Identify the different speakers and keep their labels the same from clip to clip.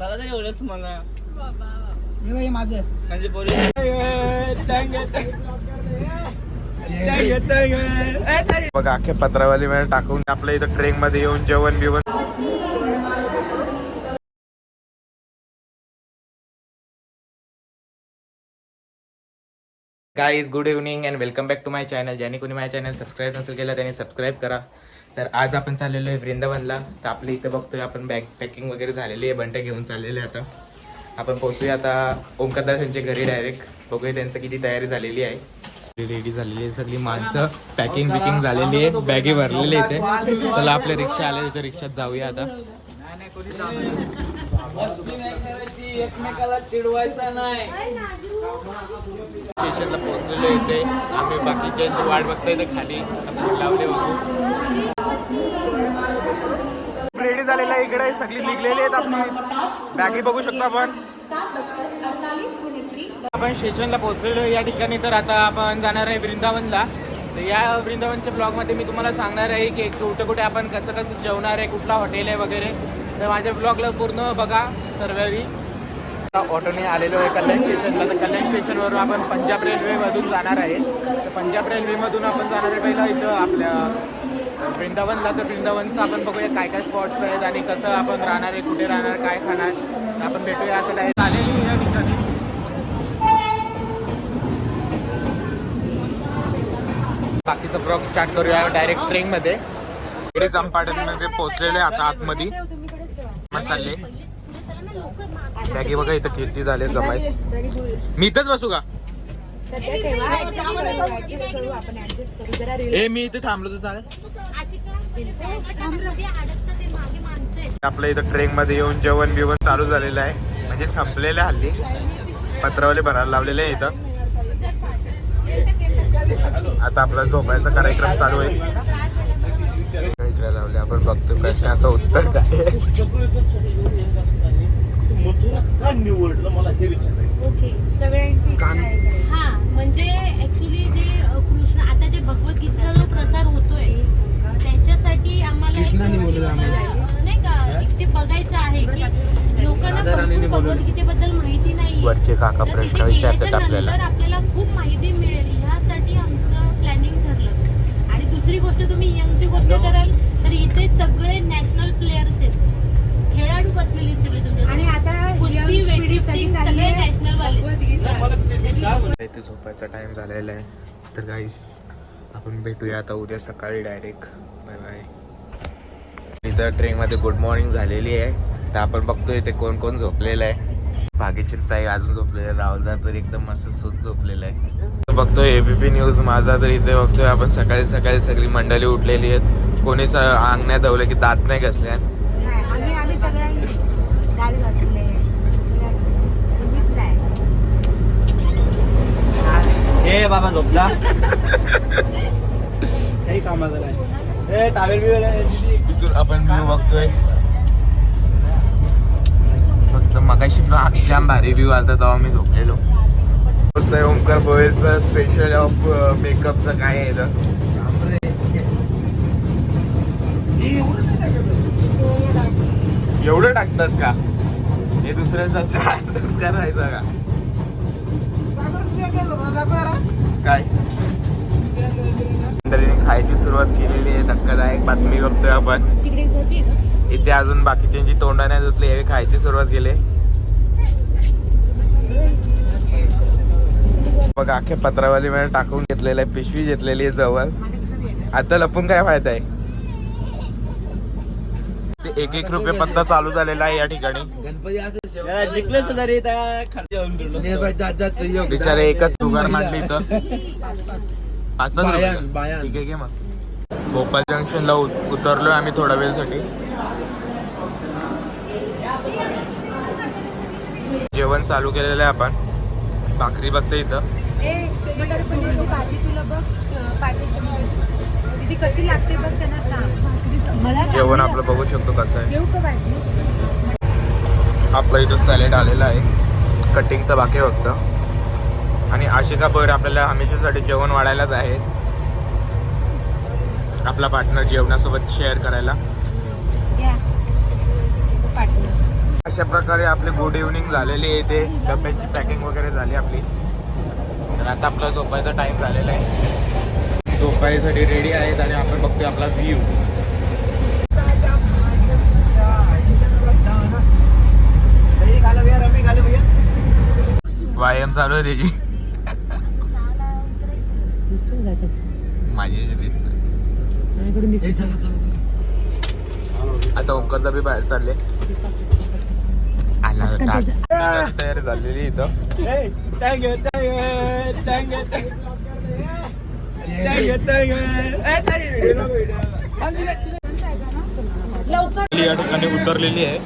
Speaker 1: चला तरी एवढंच तुम्हाला
Speaker 2: माझं
Speaker 3: बघा अख्खे पत्रावाली वेळ टाकून आपल्या इथं ट्रेन मध्ये येऊन जेवण बिवण. Guys good evening and welcome back to my channel. ज्याने कोणी माझ्या चॅनल सबस्क्राईब नसेल केलं त्याने सबस्क्राईब करा. तर आज आपण चाललेलो आहे वृंदावनला. तर आपल्या इथं बघतोय आपण बॅग पॅकिंग वगैरे झालेली आहे. बंट्या घेऊन चाललेले आता आपण पोहोचूया आता ओमकारदास यांच्या घरी डायरेक्ट. बघूया त्यांचं किती तयारी झालेली आहे. रेडी झालेली आहे सगळी माणसं. पॅकिंग बिकिंग झालेली आहे. बॅगी भरलेली इथे. चला आपल्या रिक्षा आले तिथे रिक्षात जाऊया आता.
Speaker 1: एकमेकाला चिडवायचा नाही.
Speaker 3: स्टेशनला पोहोचलेलो इथे आम्ही. बाकीच्यांची वाट बघतोय इथे खाली लावले बघू. रेडी झालेला इकडे सगळी निघलेली आहेत. आपली बॅगी बघू शकतो आपण. आपण स्टेशनला पोहोचलेलो या ठिकाणी. तर आता आपण जाणार आहे वृंदावनला. तर या वृंदावनच्या ब्लॉगमध्ये मी तुम्हाला सांगणार आहे की कुठे कुठे आपण कसं कसं जेवणार आहे, कुठला हॉटेल आहे वगैरे. तर माझ्या ब्लॉगला पूर्ण बघा सर्वही. ऑटोने आलेलो आहे कल्याण स्टेशनला. तर कल्याण स्टेशनवरून आपण पंजाब रेल्वेमधून जाणार आहे. तर पंजाब रेल्वेमधून आपण जाणार आहे पहिलं इथं आपल्या वृंदावनला. तर वृंदावनचं आपण बघूया काय काय स्पॉट्स आहेत आणि कसं आपण राहणार आहे, कुठे राहणार, काय खाणार. तर आपण भेटूया आता डायरेक्ट आलेली या ठिकाणी. बाकीचा ब्लॉग स्टार्ट करूया डायरेक्ट ट्रेनमध्ये. इकडे चंपाटणमध्ये पोहोचलेले आता आतमध्ये मग चालले. बॅगी बघा इथं किती झाले जमाय. मी इथंच बसू का? ए मी इथे थांबलो तर चालेल. आपल्या इथं ट्रेन मध्ये येऊन जेवण बिवण चालू झालेलं आहे. म्हणजे संपलेलं हल्ली. पत्रावले भरायला लावलेले आहे इथं. आता आपला झोपायचा कार्यक्रम चालू आहे. विचारायला लावले आपण बघतो प्रश्नाचं उत्तर काय.
Speaker 1: निवडलं मला हे विचारायचं.
Speaker 4: ओके सगळ्यांची हा म्हणजे ऍक्च्युली जे कृष्ण आता जे भगवद्गीतेचा जो प्रसार होतोय त्याच्यासाठी आम्हाला नाही का एक ते बघायचं आहे की लोकांना भरपूर भगवद्गीतेबद्दल माहिती नाही.
Speaker 3: वरचे काका प्रश्न विचारतात आपल्याला.
Speaker 4: आपल्याला खूप माहिती मिळेल ह्यासाठी आमचं प्लॅनिंग ठरलं. आणि दुसरी गोष्ट तुम्ही यंगची गोष्ट कराल तर इथे सगळे नॅशनल प्लेयर्स आहेत, खेळाडू बसलेले सगळे तुमच्या. आणि आता कुस्ती वेटलिफ्टिंग सगळे नॅशनल वाले.
Speaker 3: इथे झोपायचा टाइम झालेला आहे. तर गाईस आपण भेटूया आता उद्या सकाळी डायरेक्ट. Bye bye. इथं ट्रेनमध्ये गुड मॉर्निंग झालेली आहे. तर आपण बघतोय इथे कोण कोण झोपलेलं आहे. भाग्यशील ताई अजून झोपलेलं, राहुलदा तर एकदम मस्त सूत झोपलेलं आहे. बघतोय एबीपी न्यूज माझा. तर इथे बघतोय आपण सकाळी सकाळी सगळी मंडळी उठलेली आहेत. कोणीच अंगण्या धवले की दात नाही घसल्या.
Speaker 1: हे बाबा झोपला. काही कामाचं नाही. हे टावेल बिवेल
Speaker 3: इथून आपण व्ह्यू बघतोय. फक्त मगाशी जाम भारी व्ह्यू आलता तेव्हा मी झोपलेलो. ओमकार भोयेचं स्पेशल ऑफ मेकअपचं काय आहे इथं. एवढं टाकतात का? हे दुसऱ्यांचं असंच करायचं का काय? मंडळीने खायची सुरुवात केलेली आहे. धक्कादायक बातमी बघतोय आपण. इथे अजून बाकीच्यांची तोंड नाही धुतली, यावेळी खायची सुरुवात केली. बघा अख्खे पत्रावाली वेळ टाकून घेतलेलं आहे. पिशवी घेतलेली आहे जवळ. आता लपून काय फायदा आहे. ते 1-1 रुपये पत्ता चालू झालेला आहे या ठिकाणी.
Speaker 1: जिंकले तरी
Speaker 3: बिचारे एकच जुगार मांडली इथं. 5-5 रुपये ठीक आहे. मग भोपाळ जंक्शनला उतरलोय आम्ही थोड्या वेळसाठी. जेवण चालू केलेलं आहे आपण. भाकरी बघतो इथं.
Speaker 4: मटर पनीरची भाजी तुला बघ पाहिजे कशी लागते बघ त्यांना सांग.
Speaker 3: जेवण आपलं बघू शकतो कसं आहे.
Speaker 4: येऊ का भाजी.
Speaker 3: आपलं इथं सॅलेड आलेलं आहे. कटिंगचा बाकी आहे फक्त. आणि आशिका भर आपल्याला हमेशासाठी जेवण वाढायलाच आहे. आपला पार्टनर जेवणासोबत शेअर करायला. अशा प्रकारे आपली गुड इव्हनिंग झालेली आहे. इथे डब्याची पॅकिंग वगैरे झाली आपली. तर आता आपला झोपायचा टाइम झालेला आहे. झोपायसाठी रेडी आहेत आणि आपण बघतोय आपला व्ह्यू. व्यायाम चालू आहे त्याची. माझी आता ओंकारदा बी बाहेर चालले. आला तयारी झालेली इथं. या ठिकाणी उतरलेली आहे.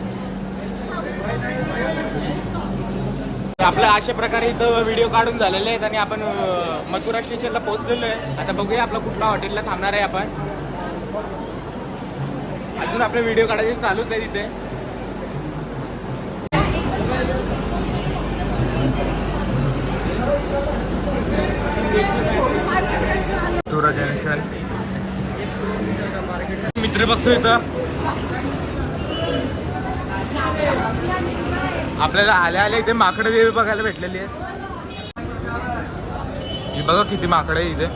Speaker 3: आपल्या अशा प्रकारे इथं व्हिडिओ काढून झालेले आहेत आणि आपण मथुरा स्टेशनला पोहोचलेलो आहे. आता बघूया आपला कुठल्या हॉटेलला थांबणार आहे आपण. अजून आपले व्हिडिओ काढायचे चालूच आहे तिथे. मथुरा जंक्शन मित्र बघतो इथं. आपल्याला आल्या आल्या इथे माकडं देवी बघायला भेटलेली आहे. ही बघा किती माकडं आहे इथे.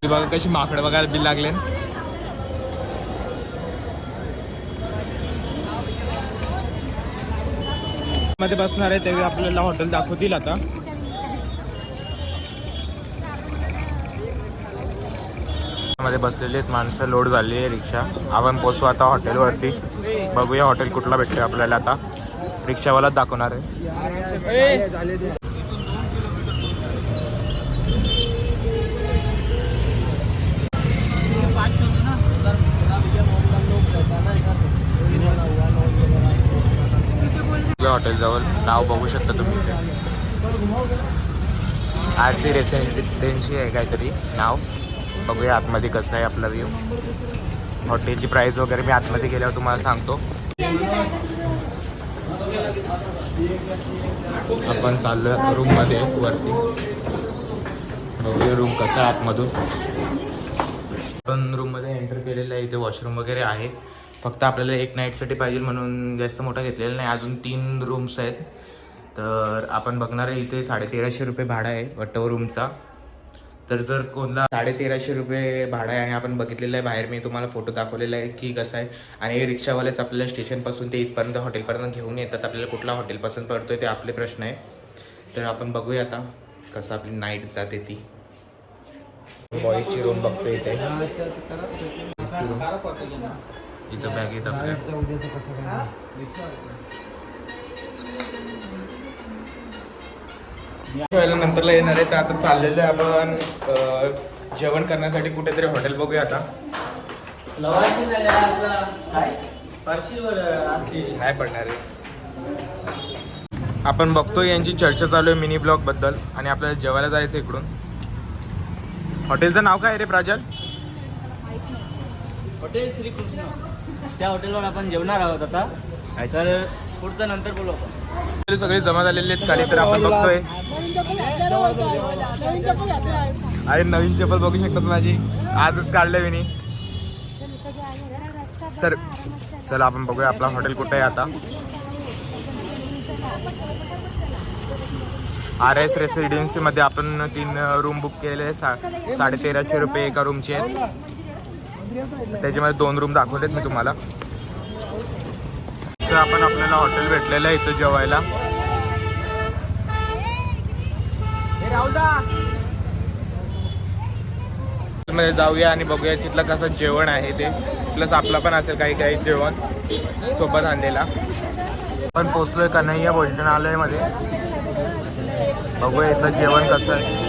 Speaker 3: बघा कशी माकडं बघायला बी लागले. मध्ये बसणार आहे तेव्हा आपल्याला हॉटेल दाखवतील. आता मध्ये बसलेली आहेत माणसं. लोड झाली आहे रिक्षा. आपण पोचू आता हॉटेलवरती. बघूया हॉटेल कुठला भेटतोय आपल्याला. आता रिक्षावालाच दाखवणार आहे. हॉटेल जवळ नाव बघू शकता तुम्ही. आरती रेसिडेन्सी आहे काहीतरी नाव. बघूया आतमध्ये कसं आहे आपला व्ह्यू. हॉटेलची प्राइस वगैरे मी आतमध्ये गेल्यावर तुम्हाला सांगतो. आपण चाललो रूम मध्ये वरती. बघूया रूम कसा आहे आतमधून. आपण रूम मध्ये एंटर केलेलं आहे. इथे वॉशरूम वगैरे आहे. फक्त आपल्याला एक नाईटसाठी पाहिजे म्हणून जास्त मोठा घेतलेला नाही. अजून 3 रूम्स आहेत. तर आपण बघणार आहे इथे 1350 रुपये भाडा आहे वाटतं रूमचा. तर जर कोणला 1350 रुपये भाडा आहे आणि आपण बघितलेलं आहे बाहेर. मी तुम्हाला फोटो दाखवलेला आहे की कसं आहे. आणि रिक्षावालेच आपल्याला स्टेशनपासून ते इथपर्यंत हॉटेलपर्यंत घेऊन येतात. आपल्याला कुठला हॉटेल पसंत पडतोय ते आपले प्रश्न आहे. तर आपण बघूया आता कसं आपली नाईट जाते ती. बॉईजची रूम बघतोय इथे. इथं बॅग येत आपल्या. नंतरला येणार आहे. तर आता चाललेलं आहे आपण जेवण करण्यासाठी कुठेतरी हॉटेल बघूया आता. काय पडणार आहे. आपण बघतोय यांची चर्चा चालू आहे मिनी ब्लॉग बद्दल. आणि आपल्याला जेवायला जायचं इकडून. हॉटेलचं नाव काय रे प्राजल.
Speaker 1: हॉटेल श्रीकृष्ण. त्या हॉटेलवर आपण जेवणार आहोत आता. तर पुढचं नंतर बोलू आपण.
Speaker 3: सगळे जमा झालेले आहेत खाली. तर आपण बघतोय. अरे नवीन चप्पल बघू शकतात माझी. आजच काढले विनी. सर चला आपण बघूया आपला हॉटेल कुठे आहे आता. RS रेसिडेन्सी मध्ये आपण 3 रूम बुक केलेले. 1350 रुपये एका रूमचे आहेत. त्याच्यामध्ये 2 रूम दाखवलेत मी तुम्हाला. तर आपण आपल्याला हॉटेल भेटलेलं आहे इथं जेवायला. मध्ये जाऊया आणि बघूया तिथलं कसं जेवण आहे ते. प्लस आपला पण असेल काही काही जेवण सोबत आणलेला. आपण पोचलोय कन्हैया भोजनालय मध्ये. बघूया इथलं जेवण कसं आहे.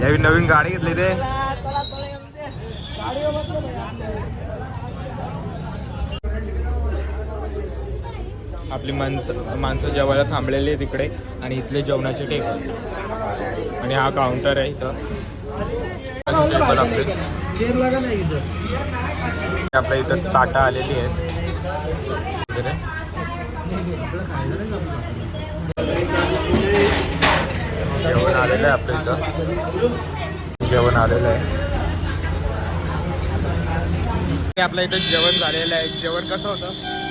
Speaker 3: यावी नवीन गाडी घेतली ते. आपली माणसं जेवायला थांबलेली आहे तिकडे. आणि इथले जेवणाचे टेबल आणि हा काउंटर आहे इथं. टेबल आपल्या इथं ताटा आलेली आहेत. जेवण आलेलं आहे आपल्या इथं. जेवण आलेलं आहे. आपलं इथं जेवण झालेलं आहे. जेवण कसं होतं?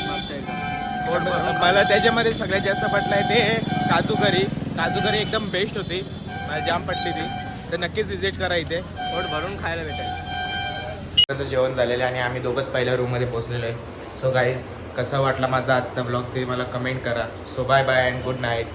Speaker 1: मस्त एकदम. पोट भरून
Speaker 3: मला त्याच्यामध्ये सगळ्यात जास्त पटलं आहे ते काजू करी एकदम बेस्ट होती. मला जाम पटली ती. तर नक्कीच विजिट करा इथे.
Speaker 1: पोट भरून खायला भेटेल.
Speaker 3: त्याचं जेवण झालेलं आहे आणि आम्ही दोघंच पहिल्या रूममध्ये पोहोचलेलो आहे. सो गाईज कसा वाटला माझा आजचा ब्लॉग ते मला कमेंट करा. So bye bye and good night.